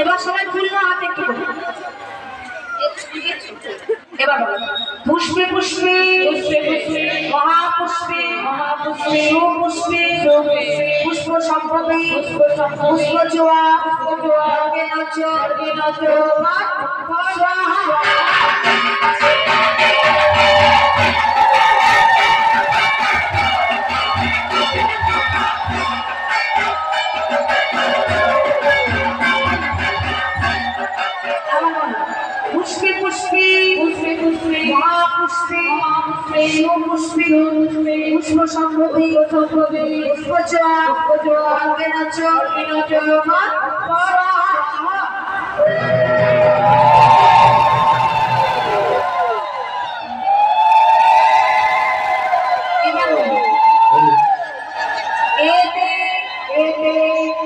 এবার সবাই খুললো হাত একটু করে। এবার পুষ্পে পুষ্পে মহাপুষ্পে সুপুষ্পে পুষ্প সম্ভবে পুষ্প জোয়া পুষ্পে পুষ্পে মহাপুষ্পে সুপুষ্পে পুষ্প সম্ভবে পুষ্পজোয়া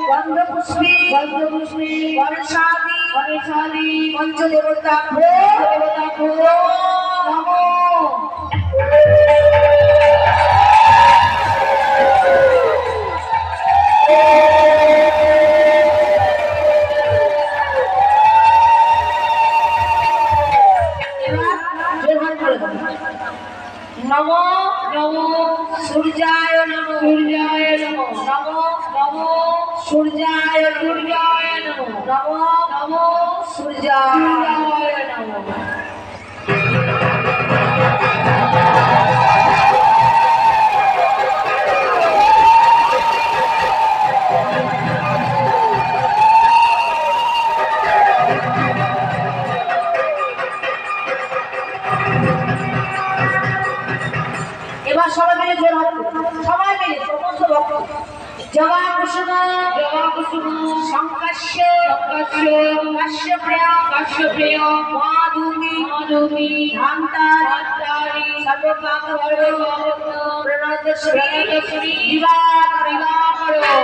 গন্ধপুষ্পে বর্ষাদি পঞ্চদেবতা নমো নমো সূর্যায় নমো নমো নমো সূর্যায় নমো নমো নমো সূর্যায় নমো। এবার সবাই মিলে জোর হাত সবাই মিলে সমস্ত ভক্ত জবা কুসুম সংকাশ্য কাশ্যপ্রিয় মাধুমী ধান্তারি সর্বকাম প্রণতশ্রী বিবাহ করো।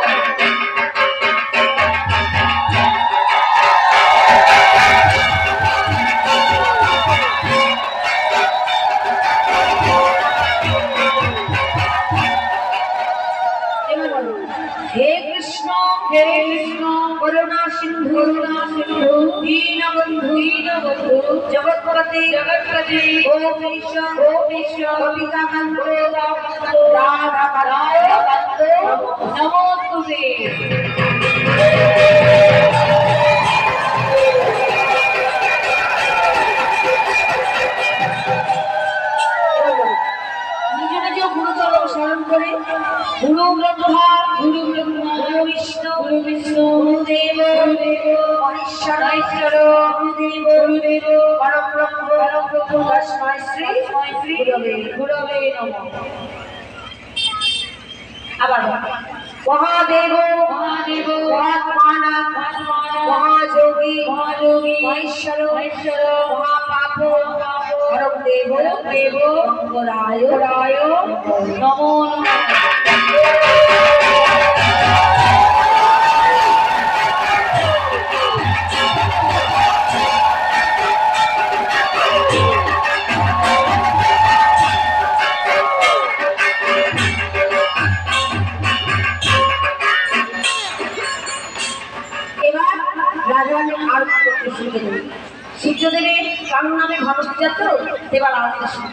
हे कृष्ण करुणा सिंधु दीनबंधु जगत्पते गोपीश गोपिका कांतो राधा कांतो नमोस्तुते। निज निज गुरुचरण शरण करे गुरु ब्रह्मा गुरु विष्णु गुरुदेव ईश्वर गुरुदेव परब्रह्म तस्मै श्री गुरवे नमः। আবার মহাদেব মহাত্মানা মহাযোগী মহেশ্বর মহাপাপ দেব রায় নমো সূর্যদেবের কারণ নামে ভালো পূজা তো এবার আরতি শুরু।